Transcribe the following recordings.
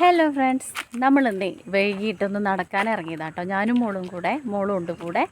Hello friends, നമ്മളിന്നേ വൈകിട്ടൊന്ന് നടക്കാൻ ഇറങ്ങിയതാണ് കേട്ടോ. ഞാനും മോളും ഉണ്ട് കൂടെ.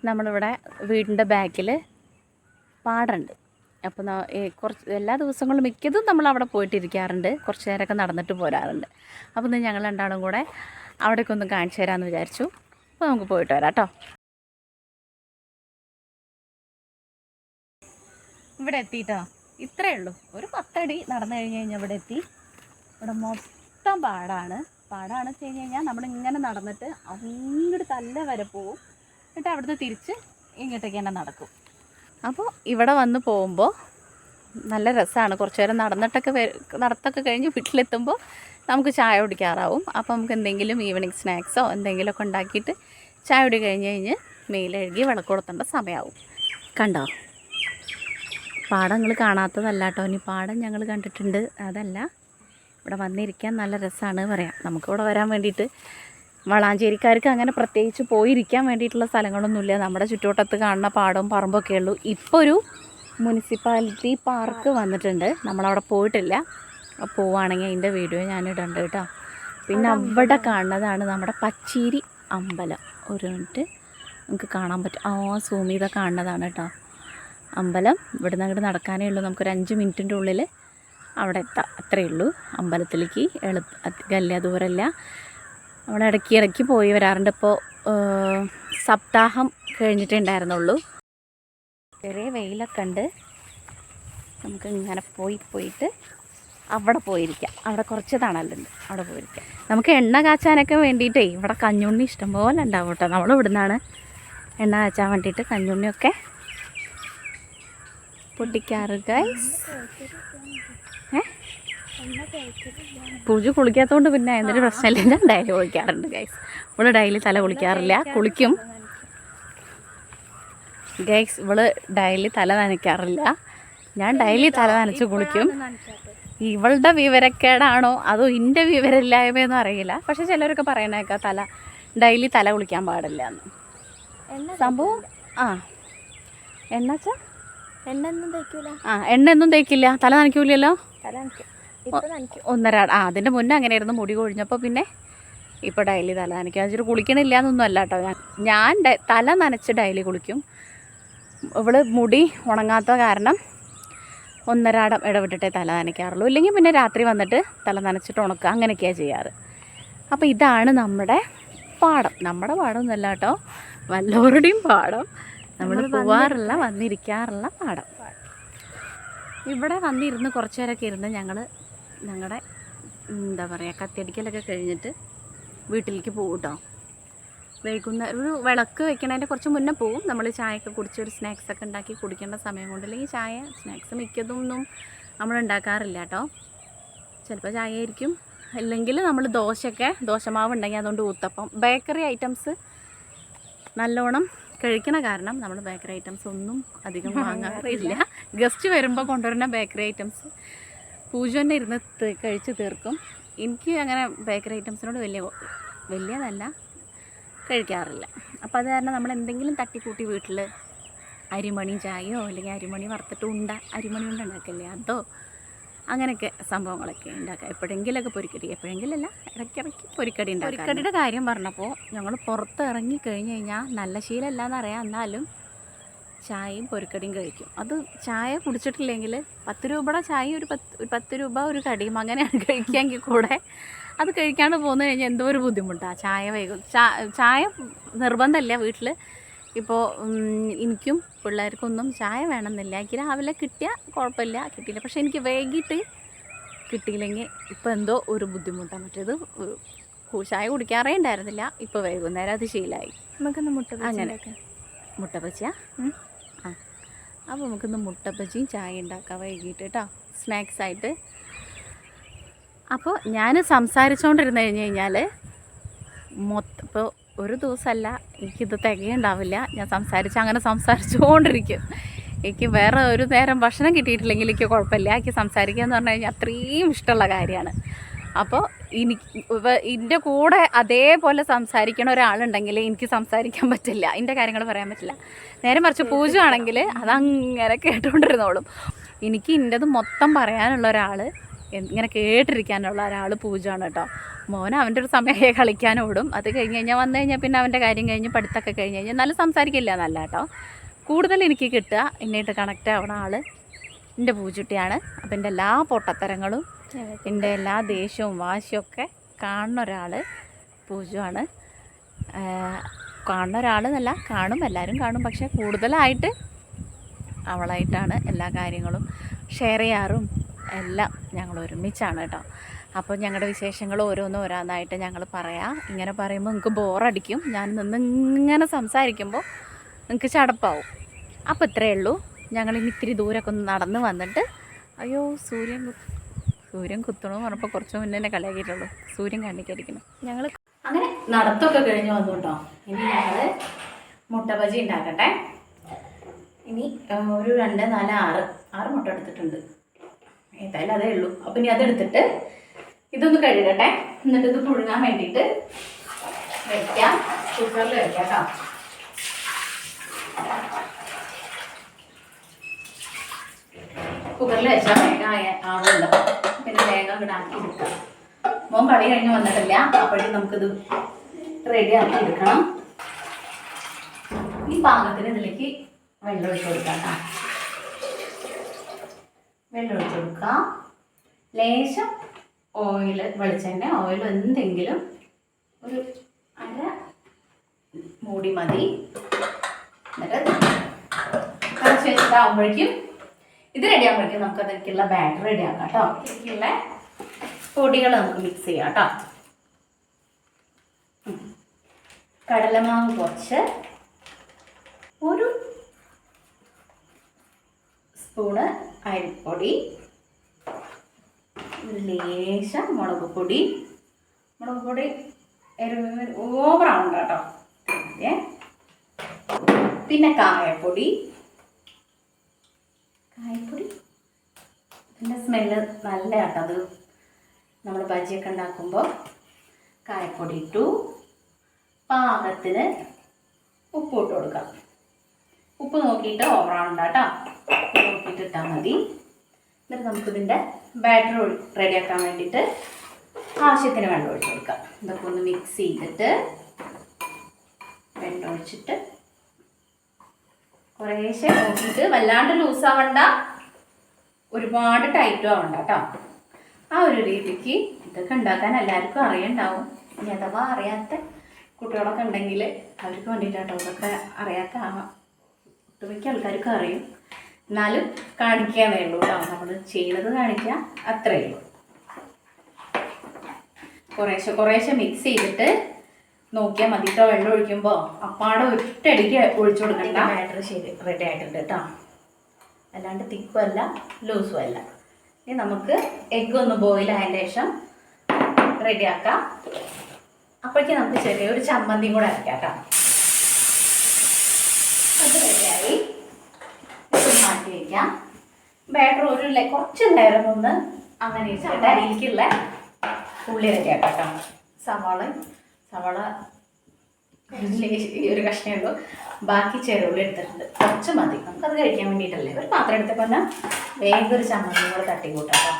നമ്മളിവിടെ വീടിൻ്റെ ബാക്കിൽ പാടമുണ്ട്. അപ്പോൾ കുറച്ച് എല്ലാ ദിവസങ്ങളും മിക്കതും നമ്മളവിടെ പോയിട്ടിരിക്കാറുണ്ട്. കുറച്ച് നേരമൊക്കെ നടന്നിട്ട് പോരാറുണ്ട്. അപ്പോൾ ഇന്ന് ഞങ്ങൾ രണ്ടാളും കൂടെ അവിടേക്കൊന്ന് കാണിച്ചു തരാമെന്ന് വിചാരിച്ചു. അപ്പോൾ നമുക്ക് പോയിട്ട് വരാം കേട്ടോ. ഇവിടെ എത്തിയിട്ടോ, ഇത്രയേ ഉള്ളൂ. ഒരു 10 അടി നടന്നു കഴിഞ്ഞ് കഴിഞ്ഞാൽ ഇവിടെ എത്തി. ഇവിടെ മൊത്തം പാടാണ് വെച്ച് കഴിഞ്ഞ് കഴിഞ്ഞാൽ നമ്മളിങ്ങനെ നടന്നിട്ട് അങ്ങോട്ട് തല്ല വരെ പോവും. എന്നിട്ട് അവിടുന്ന് തിരിച്ച് ഇങ്ങോട്ടേക്ക് തന്നെ നടക്കും. അപ്പോൾ ഇവിടെ വന്ന് പോകുമ്പോൾ നല്ല രസമാണ്. കുറച്ച് നേരം നടത്തൊക്കെ കഴിഞ്ഞ് വീട്ടിലെത്തുമ്പോൾ നമുക്ക് ചായ കുടിക്കാറാവും. അപ്പോൾ നമുക്ക് എന്തെങ്കിലും ഈവനിങ് സ്നാക്സോ എന്തെങ്കിലുമൊക്കെ ഉണ്ടാക്കിയിട്ട് ചായ കുടി കഴിഞ്ഞ് മേലഴുകി വിളക്ക് കൊടുത്തേണ്ട സമയമാവും. കണ്ടോ, പാടം നിങ്ങൾ കാണാത്തതല്ല കേട്ടോ. ഇനി പാടം ഞങ്ങൾ കണ്ടിട്ടുണ്ട്, അതല്ല. ഇവിടെ വന്നിരിക്കാൻ നല്ല രസമാണ് പറയാം. നമുക്കിവിടെ വരാൻ വേണ്ടിയിട്ട് വളാഞ്ചേരിക്കാർക്ക് അങ്ങനെ പ്രത്യേകിച്ച് പോയിരിക്കാൻ വേണ്ടിയിട്ടുള്ള സ്ഥലങ്ങളൊന്നുമില്ല. നമ്മുടെ ചുറ്റുവട്ടത്ത് കാണുന്ന പാടവും പറമ്പൊക്കെ ഉള്ളൂ. ഇപ്പോൾ ഒരു മുനിസിപ്പാലിറ്റി പാർക്ക് വന്നിട്ടുണ്ട്, നമ്മളവിടെ പോയിട്ടില്ല. പോവുകയാണെങ്കിൽ അതിൻ്റെ വീഡിയോ ഞാൻ ഇടണ്ട് കേട്ടോ. പിന്നെ അവിടെ കാണുന്നതാണ് നമ്മുടെ പച്ചീരി അമ്പലം. ഒരു മിനിറ്റ് നമുക്ക് കാണാൻ പറ്റും. സൂം ചെയ്താൽ കാണുന്നതാണ് കേട്ടോ അമ്പലം. ഇവിടുന്ന് അങ്ങോട്ട് നടക്കാനേ ഉള്ളൂ. നമുക്കൊരു 5 മിനിറ്റിൻ്റെ ഉള്ളിൽ അവിടെ എത്താം. അത്രയേ ഉള്ളൂ. അമ്പലത്തിലേക്ക് അധികമല്ല, ദൂരമല്ല. അവിടെ ഇടയ്ക്ക് പോയി വരാറുണ്ട്. ഇപ്പോൾ സപ്താഹം കഴിഞ്ഞിട്ടുണ്ടായിരുന്നുള്ളൂ. ചെറിയ വെയിലൊക്കെ ഉണ്ട്. നമുക്ക് ഇങ്ങനെ പോയിട്ട് അവിടെ പോയിരിക്കാം. അവിടെ കുറച്ച് തണലുണ്ട്, അവിടെ പോയിരിക്കാം. നമുക്ക് എണ്ണ കാച്ചാനൊക്കെ വേണ്ടിയിട്ടേ ഇവിടെ കഞ്ഞുണ്ണി ഇഷ്ടംപോലെ ഉണ്ടാവും കേട്ടോ. നമ്മൾ ഇവിടുന്നാണ് എണ്ണ കാച്ചാൻ വേണ്ടിയിട്ട് കഞ്ഞുണ്ണിയൊക്കെ പൊട്ടിക്കാറ് ഗൈസ്. പൂജ കുളിക്കാത്തതുകൊണ്ട് പിന്നെ എന്തൊരു പ്രശ്നമില്ല. ഞാൻ ഡെയിലി കുളിക്കാറുണ്ട് ഗൈസ്. ഇവള് ഡെയിലി തല കുളിക്കാറില്ല, കുളിക്കും ഗൈസ്. ഇവള് ഡെയിലി തല നനയ്ക്കാറില്ല, ഞാൻ ഡെയിലി തല നനച്ച് കുളിക്കും. ഇവളുടെ വിവരക്കേടാണോ അതോ എൻ്റെ വിവരമില്ലായ്മയൊന്നും അറിയില്ല. പക്ഷെ ചിലരൊക്കെ പറയണേക്കാം ഡെയിലി തല കുളിക്കാൻ പാടില്ല എന്ന്. സംഭവം എണ്ണ ഒന്നും തേക്കില്ല. തല നനയ്ക്കൂലല്ലോ. അതിൻ്റെ മുന്നേ അങ്ങനെയായിരുന്നു. മുടി കൊഴിഞ്ഞപ്പോൾ പിന്നെ ഇപ്പോൾ ഡെയിലി തല നനയ്ക്കുക വെച്ചിട്ട് കുളിക്കണില്ല എന്നൊന്നും അല്ല കേട്ടോ. ഞാൻ തല നനച്ച് ഡെയിലി കുളിക്കും. ഇവള് മുടി ഉണങ്ങാത്ത കാരണം 1.5 ഇടവിട്ടിട്ടേ തല നനയ്ക്കാറുള്ളൂ. ഇല്ലെങ്കിൽ പിന്നെ രാത്രി വന്നിട്ട് തല നനച്ചിട്ട് ഉണക്കുക, അങ്ങനെയൊക്കെയാണ് ചെയ്യാറ്. അപ്പോൾ ഇതാണ് നമ്മുടെ പാടം. നമ്മുടെ പാടമൊന്നുമല്ല കേട്ടോ, വല്ലവരുടെയും പാടം. നമ്മൾ പോവാറുള്ള വന്നിരിക്കാറുള്ള പാടം. ഇവിടെ വന്നിരുന്ന് കുറച്ച് നേരമൊക്കെ ഇരുന്ന് ഞങ്ങളുടെ എന്താ പറയുക, കത്തിയടിക്കലൊക്കെ കഴിഞ്ഞിട്ട് വീട്ടിലേക്ക് പോകും കേട്ടോ. വൈകുന്നേരം ഒരു വിളക്ക് വെക്കണതിൻ്റെ കുറച്ച് മുന്നേ പോവും. നമ്മൾ ചായയൊക്കെ കുടിച്ച് ഒരു സ്നാക്സൊക്കെ ഉണ്ടാക്കി കുടിക്കേണ്ട സമയം കൊണ്ട്. അല്ലെങ്കിൽ സ്നാക്സ് മിക്കതൊന്നും നമ്മൾ ഉണ്ടാക്കാറില്ല കേട്ടോ. ചിലപ്പോൾ ചായ ആയിരിക്കും, അല്ലെങ്കിൽ നമ്മൾ ദോശമാവ് ഉണ്ടെങ്കിൽ അതുകൊണ്ട് ഊത്തപ്പം. ബേക്കറി ഐറ്റംസ് നല്ലോണം കഴിക്കണ കാരണം നമ്മൾ ബേക്കറി ഐറ്റംസ് ഒന്നും അധികം വാങ്ങാറില്ല. ഗസ്റ്റ് വരുമ്പോൾ കൊണ്ടുവരുന്ന ബേക്കറി ഐറ്റംസ് പൂജ തന്നെ ഇരുന്ന് കഴിച്ച് തീർക്കും. എനിക്ക് അങ്ങനെ ബേക്കറി ഐറ്റംസിനോട് വലിയതല്ല, കഴിക്കാറില്ല. അപ്പോൾ അത് കാരണം നമ്മൾ എന്തെങ്കിലും തട്ടിക്കൂട്ടി വീട്ടിൽ അരിമണി ചായയോ അല്ലെങ്കിൽ അരിമണി വറുത്തിട്ട് അരിമണി ഉണ്ട ഉണ്ടാക്കില്ലേ, അതോ അങ്ങനെയൊക്കെ സംഭവങ്ങളൊക്കെ ഉണ്ടാക്കുക. എപ്പോഴെങ്കിലൊക്കെ പൊരിക്കടി, എപ്പോഴെങ്കിലല്ല ഇടയ്ക്കിടയ്ക്ക് പൊരിക്കടി ഉണ്ടാക്കുക. പൊരിക്കടിയുടെ കാര്യം പറഞ്ഞപ്പോൾ ഞങ്ങൾ പുറത്ത് ഇറങ്ങി കഴിഞ്ഞ് കഴിഞ്ഞാൽ നല്ല ശീലമല്ല എന്നറിയാം, എന്നാലും ചായയും പൊരിക്കടിയും കഴിക്കും. അത് ചായ കുടിച്ചിട്ടില്ലെങ്കിൽ 10 രൂപയുടെ ചായ ഒരു 10 രൂപ ഒരു കടിയും അങ്ങനെയാണ് കഴിക്കാമെങ്കിൽ കൂടെ അത് കഴിക്കാണ്ട് പോന്നു കഴിഞ്ഞാൽ എന്തോ ഒരു ബുദ്ധിമുട്ടാണ്. ചായ നിർബന്ധമില്ല വീട്ടിൽ. ഇപ്പോൾ എനിക്കും പിള്ളേർക്കൊന്നും ചായ വേണമെന്നില്ല. എനിക്ക് രാവിലെ കിട്ടിയാൽ കുഴപ്പമില്ല, കിട്ടിയില്ല. പക്ഷേ എനിക്ക് വൈകിട്ട് കിട്ടിയില്ലെങ്കിൽ ഇപ്പോൾ എന്തോ ഒരു ബുദ്ധിമുട്ടാണ്. മറ്റേത് ചായ കുടിക്കാറേ ഉണ്ടായിരുന്നില്ല, ഇപ്പോൾ വൈകുന്നേരം അത് ശീലമായി. നമുക്കിന്ന് അങ്ങനെ മുട്ടപ്പച്ചിയാ അപ്പോൾ നമുക്കിന്ന് മുട്ടപ്പച്ചിയും ചായ ഉണ്ടാക്കാം വൈകിട്ട് കേട്ടോ, സ്നാക്സായിട്ട്. അപ്പോൾ ഞാൻ സംസാരിച്ചുകൊണ്ടിരുന്ന് കഴിഞ്ഞാൽ ഇപ്പോൾ ഒരു ദിവസമല്ല, എനിക്കിത് തികയുണ്ടാവില്ല. ഞാൻ അങ്ങനെ സംസാരിച്ചുകൊണ്ടിരിക്കും. എനിക്ക് വേറെ ഒരു നേരം ഭക്ഷണം കിട്ടിയിട്ടില്ലെങ്കിൽ എനിക്ക് കുഴപ്പമില്ല. എനിക്ക് സംസാരിക്കുക എന്ന് പറഞ്ഞു കഴിഞ്ഞാൽ അത്രയും ഇഷ്ടമുള്ള കാര്യമാണ്. അപ്പോൾ എൻ്റെ കൂടെ അതേപോലെ സംസാരിക്കണ ഒരാളുണ്ടെങ്കിൽ എനിക്ക് സംസാരിക്കാൻ പറ്റില്ല, എൻ്റെ കാര്യങ്ങൾ പറയാൻ പറ്റില്ല. നേരെ മറിച്ച് പൂജ ആണെങ്കിൽ അതങ്ങനെ കേട്ടുകൊണ്ടിരുന്നോളും. എനിക്ക് എൻ്റെത് മൊത്തം പറയാനുള്ള ഒരാൾ ഇങ്ങനെ കേട്ടിരിക്കാനുള്ള ഒരാൾ പൂജയാണ് കേട്ടോ. മോൻ അവൻ്റെ ഒരു സമയമായി കളിക്കാനോടും. അത് കഴിഞ്ഞ് കഴിഞ്ഞാൽ വന്നു കഴിഞ്ഞാൽ പിന്നെ അവൻ്റെ കാര്യം കഴിഞ്ഞ് പഠിത്തമൊക്കെ കഴിഞ്ഞ് കഴിഞ്ഞാൽ എന്നാലും സംസാരിക്കില്ല എന്നല്ല കേട്ടോ. കൂടുതൽ എനിക്ക് കിട്ടുക എന്നിട്ട് കണക്റ്റ് ആവണ ആൾ എൻ്റെ പൂജുട്ടിയാണ്. അപ്പം എൻ്റെ എല്ലാ പൊട്ടത്തരങ്ങളും എൻ്റെ എല്ലാ ദേഷ്യവും വാശിയൊക്കെ കാണുന്ന ഒരാൾ പൂജയാണ്. കാണുന്ന ഒരാളെന്നല്ല, കാണും, എല്ലാവരും കാണും. പക്ഷേ കൂടുതലായിട്ട് അവളായിട്ടാണ് എല്ലാ കാര്യങ്ങളും ഷെയർ ചെയ്യാറും എല്ലാം. ഞങ്ങൾ ഒരുമിച്ചാണ് കേട്ടോ. അപ്പോൾ ഞങ്ങളുടെ വിശേഷങ്ങൾ ഓരോന്നായിട്ട് ഞങ്ങൾ പറയാം. ഇങ്ങനെ പറയുമ്പോൾ നിങ്ങൾക്ക് ബോറടിക്കും. ഞാൻ ഇങ്ങനെ സംസാരിക്കുമ്പോൾ നിങ്ങൾക്ക് ചടപ്പാവും. അപ്പോൾ ഇത്രയേ ഉള്ളൂ. ഞങ്ങളിനി ഇത്തിരി ദൂരമൊക്കെ ഒന്ന് നടന്ന് വന്നിട്ട്, അയ്യോ സൂര്യൻ കുത്തണമെന്ന് പറഞ്ഞപ്പോൾ കുറച്ച് മുന്നേ തന്നെ കളിയാക്കിയിട്ടുള്ളൂ. സൂര്യൻ കണ്ണിക്കടിക്കുന്നു. ഞങ്ങൾ അങ്ങനെ നടത്തൊക്കെ കഴിഞ്ഞ് വന്നു കേട്ടോ. ഇനി ഞങ്ങൾ മുട്ട ബജി ഉണ്ടാക്കട്ടെ. ഇനി ഒരു 2, 4, 6 മുട്ട എടുത്തിട്ടുണ്ട്. ഏതായാലും അതേ ഉള്ളൂ. അപ്പം ഇനി അതെടുത്തിട്ട് ഇതൊന്ന് കഴുകട്ടെ. എന്നിട്ട് ഇത് പുഴുങ്ങാൻ വേണ്ടിയിട്ട് വയ്ക്കാം. കുക്കറിൽ വയ്ക്കാം കേട്ടോ. കുക്കറിൽ വെച്ചാൽ വേഗം ആവുമല്ലോ. പിന്നെ വേഗം ഇവിടെ ആക്കി എടുക്കാം. മോൻ കളി കഴിഞ്ഞ് വന്നിട്ടില്ല. അപ്പോഴേക്കും നമുക്കിത് റെഡി ആക്കി എടുക്കണം. ഈ പാകത്തിന് ഇതിലേക്ക് വെള്ളം ഒഴിച്ച് കൊടുക്കാം കേട്ടോ. വെള്ളം ഒഴിച്ച് കൊടുക്കാം. ലേശം വെളിച്ചെണ്ണ ഓയിൽ എന്തെങ്കിലും ഒരു 1/2 മൂടി മതി. എന്നിട്ട് കുറച്ച് വെച്ചിട്ടാകുമ്പോഴേക്കും ഇത് റെഡി ആകുമ്പോഴേക്കും നമുക്ക് അതിലേക്കുള്ള ബാറ്റർ റെഡി ആക്കാം കേട്ടോ. ഇതിലേക്കുള്ള പൊടികൾ നമുക്ക് മിക്സ് ചെയ്യാം കേട്ടോ. കടലമാവ് കുറച്ച്, 1 സ്പൂണ് അരിപ്പൊടി, ലേശം മുളക് പൊടി ഓവറാവണ്ട കേട്ടോ. പിന്നെ കായപ്പൊടി ഇതിൻ്റെ സ്മെല്ല് നല്ല കേട്ടോ. അത് നമ്മൾ ബജിയൊക്കെ ഉണ്ടാക്കുമ്പോൾ കായപ്പൊടി ഇട്ടു. പാകത്തിന് ഉപ്പ് ഇട്ട് കൊടുക്കാം. ഉപ്പ് നോക്കിയിട്ട് ഓവറാവണ്ട കേട്ടോ. ഉപ്പ് നോക്കിയിട്ട് ഇട്ടാൽ മതി. എന്നിട്ട് നമുക്കിതിൻ്റെ ബാറ്റർ റെഡിയാക്കാൻ വേണ്ടിയിട്ട് ആവശ്യത്തിന് വെള്ളം ഒഴിച്ച് കൊടുക്കാം. ഇതൊക്കെ ഒന്ന് മിക്സ് ചെയ്തിട്ട് വെള്ളം ഒഴിച്ചിട്ട് കുറേശ്ശെ നോക്കിയിട്ട്, വല്ലാണ്ട് ലൂസാവണ്ട, ഒരുപാട് ടൈറ്റും ആവണ്ട കേട്ടോ. ആ ഒരു രീതിക്ക് ഇതൊക്കെ ഉണ്ടാക്കാൻ എല്ലാവർക്കും അറിയണ്ടാവും. ഇനി അഥവാ അറിയാത്ത കുട്ടികളൊക്കെ ഉണ്ടെങ്കിൽ അവർക്ക് വേണ്ടിയിട്ടാട്ടോ. ഇതൊക്കെ അറിയാത്ത ഒട്ടുമിക്ക ആൾക്കാർക്ക് അറിയും. എന്നാലും കാണിക്കാന്നേ ഉള്ളൂ കേട്ടോ. നമ്മൾ ചെയ്യുന്നത് കാണിക്കുക, അത്രയേ ഉള്ളൂ. കുറേശ്ശെ മിക്സ് ചെയ്തിട്ട് നോക്കിയാൽ മതി കേട്ടോ. വെള്ളം ഒഴിക്കുമ്പോൾ അപ്പാടെ ഒറ്റയടിക്ക് ഒഴിച്ചു കൊടുക്കണ്ട. ബാറ്റർ ശരി റെഡി ആയിട്ടുണ്ട് കേട്ടോ. അല്ലാണ്ട് തിക്കും അല്ല ലൂസും അല്ല. ഇനി നമുക്ക് എഗ്ഗ് ഒന്ന് ബോയിൽ ആയതിന് ശേഷം റെഡിയാക്കാം. അപ്പോഴേക്കും നമുക്ക് ചെറിയൊരു ചമ്മന്തിയും കൂടെ അരയ്ക്കാം കേട്ടോ. അത് റെഡിയായി മാറ്റി വയ്ക്കാം. ബാറ്റർ കുറച്ച് നേരം ഒന്ന് അങ്ങനെ വെച്ചിട്ട് അതിലേക്കുള്ള ഉള്ളി റെഡിയാക്കാം കേട്ടോ. സവാള ഈ ഒരു കഷ്ണമേ ഉള്ളൂ. ബാക്കി ചെറുള്ളി എടുത്തിട്ടുണ്ട്. കുറച്ച് മതി, നമുക്കത് കഴിക്കാൻ വേണ്ടിയിട്ടല്ലേ. ഒരു പാത്രം എടുത്തപ്പോൾ തന്നെ വേഗം ഒരു ചമ്മന്തിയും കൂടെ തട്ടിക്കൂട്ടാം കേട്ടോ.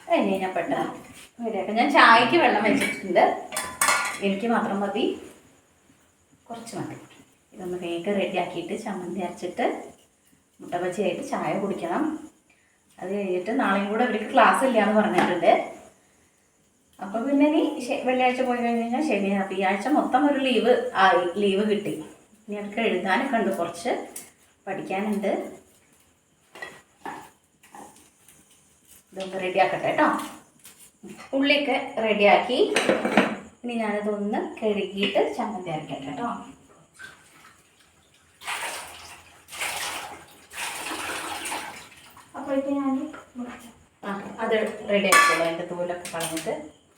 കഴിഞ്ഞ് കഴിഞ്ഞാൽ പെട്ടെന്ന് റെഡിയാക്കാം. ഞാൻ ചായക്ക് വെള്ളം വെച്ചിട്ടുണ്ട്. എനിക്ക് മാത്രം മതി, കുറച്ച് മതി. ഇതൊന്ന് വേഗം റെഡിയാക്കിയിട്ട് ചമ്മന്തി അരച്ചിട്ട് മുട്ട ബജിയായിട്ട് ചായ കുടിക്കണം. അത് കഴിഞ്ഞിട്ട് നാളെയും കൂടെ അവർക്ക് ക്ലാസ് ഇല്ല എന്ന് പറഞ്ഞിട്ടുണ്ട്. അപ്പോൾ പിന്നെ ഇനി വെള്ളിയാഴ്ച പോയി കഴിഞ്ഞ് കഴിഞ്ഞാൽ ശനിയാഴ്ച, അപ്പോൾ ഈ ആഴ്ച മൊത്തം ഒരു ലീവ് കിട്ടി. ഇനി അവർക്ക് എഴുതാനൊക്കെ ഉണ്ട്, കുറച്ച് പഠിക്കാനുണ്ട്. ഇതൊന്ന് റെഡിയാക്കട്ടെ കേട്ടോ. ഉള്ളിയൊക്കെ റെഡിയാക്കി ഇനി ഞാനിതൊന്ന് കഴുകിയിട്ട് ചമ്മന്തി അരക്കട്ടെ കേട്ടോ. അപ്പോഴേക്കും ഞാൻ അത് റെഡി ആക്കിക്കോളൂ. അതിൻ്റെ തോലൊക്കെ കളഞ്ഞിട്ട്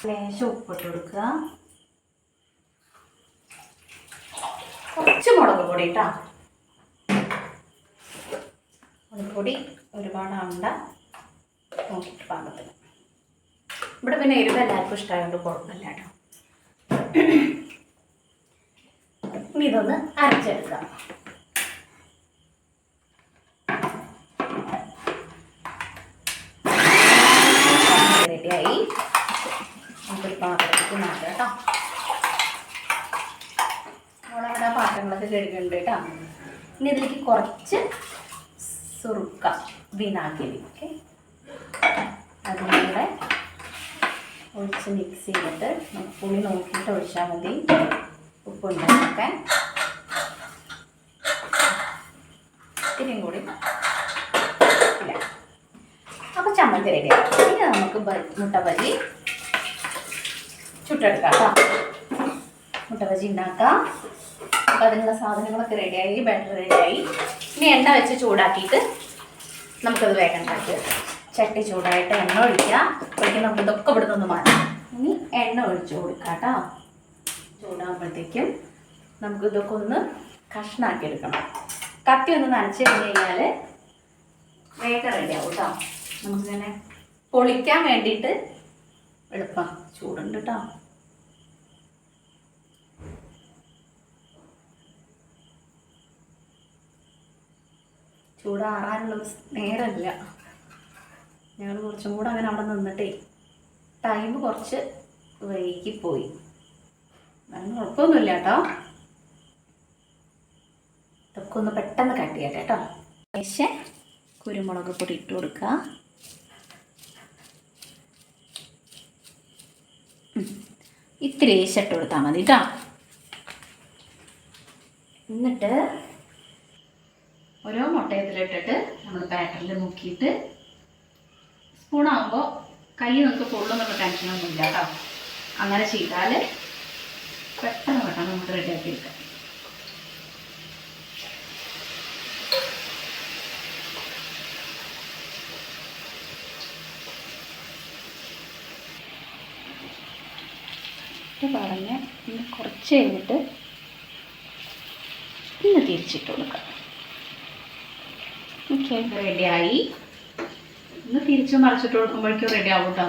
ലേശം ഉപ്പിട്ട് കൊടുക്കുക. കുറച്ച് മുളക് പൊടി കേട്ടോ. മുളക് പൊടി ഒരുപാടാവണ്ട, നോക്കിയിട്ട് പാകത്തിന്. ഇവിടെ പിന്നെ എരിവ് എല്ലാവർക്കും ഇഷ്ടമായതുകൊണ്ട് കുഴപ്പമില്ല കേട്ടോ. ഇനി ഇതൊന്ന് അരച്ചെടുക്കാം. നമുക്കൊരു പാത്രത്തിലേക്ക് മാറ്റാം കേട്ടോ. നമ്മളവിടെ പാത്രങ്ങളൊക്കെ കഴുകുന്നുണ്ട് കേട്ടോ. ഇനി ഇതിലേക്ക് കുറച്ച് സുറുക്ക വിനാഗിരി, ഓക്കെ, അതിലൂടെ ഒഴിച്ച് മിക്സ് ചെയ്തിട്ട് പുളി നോക്കിയിട്ട് ഒഴിച്ചാൽ മതി. ഉപ്പുണ്ടാക്കാൻ ഇത്തിരിയും കൂടി ഇല്ല. അപ്പോൾ ചമ്മന്തി റെഡിയായി. പിന്നെ നമുക്ക് മുട്ട ബജി ചുട്ടെടുക്കാം കേട്ടോ. മുട്ട ബജി ഉണ്ടാക്കാം. അപ്പോൾ അതിനുള്ള സാധനങ്ങളൊക്കെ റെഡിയായി, ബാറ്റർ റെഡിയായി. ഇനി എണ്ണ വെച്ച് ചൂടാക്കിയിട്ട് നമുക്കത് വേഗം ഉണ്ടാക്കി വെക്കാം. ചട്ടി ചൂടായിട്ട് എണ്ണ ഒഴിക്കാം. ഒഴിക്കാൻ നമുക്ക് ഇതൊക്കെ ഇവിടെ നിന്ന് മാറ്റാം. ഇനി എണ്ണ ഒഴിച്ച് കൊടുക്കാം കേട്ടോ. ചൂടാകുമ്പോഴത്തേക്കും നമുക്ക് ഇതൊക്കെ ഒന്ന് കഷ്ണാക്കി എടുക്കണം. കത്തി ഒന്ന് നനച്ച് കഴിഞ്ഞ് കഴിഞ്ഞാൽ വേഗം റെഡിയാവും കേട്ടോ. നമുക്കിങ്ങനെ പൊളിക്കാൻ വേണ്ടിയിട്ട് എളുപ്പം. ചൂടുണ്ട് കേട്ടോ. ചൂടാറാനുള്ള നേരമില്ല. ഞങ്ങൾ കുറച്ചും കൂടെ അങ്ങനെ അവിടെ നിന്നിട്ടേ ടൈം കുറച്ച് വൈകിപ്പോയി. അതിന് കുഴപ്പമൊന്നുമില്ല കേട്ടോ. ഇതൊക്കെ ഒന്ന് പെട്ടെന്ന് കട്ട് ചെയ്യട്ടെ കേട്ടോ. ശേഷം കുരുമുളക് പൊടി ഇട്ട് കൊടുക്കുക. ഇത്തിരി ഇട്ട് കൊടുത്താൽ മതി കേട്ടോ. എന്നിട്ട് ഓരോ മുട്ടയത്തിലിട്ടിട്ട് നമ്മൾ ബാറ്ററിൽ മുക്കിയിട്ട് സ്പൂണാകുമ്പോൾ കൈ നമുക്ക് പൊള്ളുന്നുള്ള ടെൻഷനൊന്നുമില്ല കേട്ടോ. അങ്ങനെ ചെയ്താൽ പെട്ടെന്ന് നമുക്ക് റെഡിയാക്കി എടുക്കാം. പറഞ്ഞ് ഇന്ന് കുറച്ച് കഴിഞ്ഞിട്ട് ഇന്ന് തിരിച്ചിട്ട് കൊടുക്കാം. ഓക്കെ, റെഡിയായി. ഇന്ന് തിരിച്ച് മറിച്ചിട്ട് കൊടുക്കുമ്പോഴേക്കും റെഡി ആവും കേട്ടോ.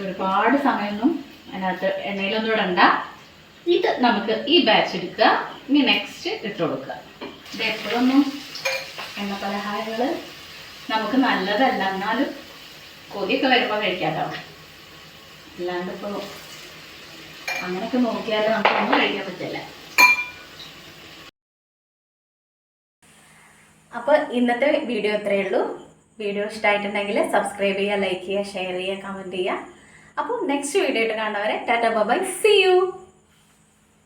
ഒരുപാട് സമയമൊന്നും അതിനകത്ത് എണ്ണയിലൊന്നും ഇടണ്ട. ഇത് നമുക്ക് ഈ ബാച്ച് എടുക്കുക. ഇനി നെക്സ്റ്റ് ഇട്ട് കൊടുക്കുക. ഇത് എപ്പോഴൊന്നും എണ്ണ പലഹാരങ്ങൾ നമുക്ക് നല്ലതല്ല, എന്നാലും കൊതിയൊക്കെ വരുമ്പോൾ കഴിക്കാമല്ലോ. അല്ലാണ്ട് ഇപ്പോൾ അങ്ങനെയൊക്കെ നോക്കിയാൽ നമുക്കൊന്നും കഴിക്കാൻ പറ്റില്ല. അപ്പോൾ ഇന്നത്തെ വീഡിയോ ഇത്രയേ ഉള്ളൂ. വീഡിയോ ഇഷ്ടമായിട്ടുണ്ടെങ്കിൽ സബ്സ്ക്രൈബ് ചെയ്യുക, ലൈക്ക് ചെയ്യുക, ഷെയർ ചെയ്യുക, കമൻറ്റ് ചെയ്യുക. അപ്പോൾ നെക്സ്റ്റ് വീഡിയോ ആയിട്ട് കാണുന്നവരെ ടാറ്റ ബൈ, സീ യു.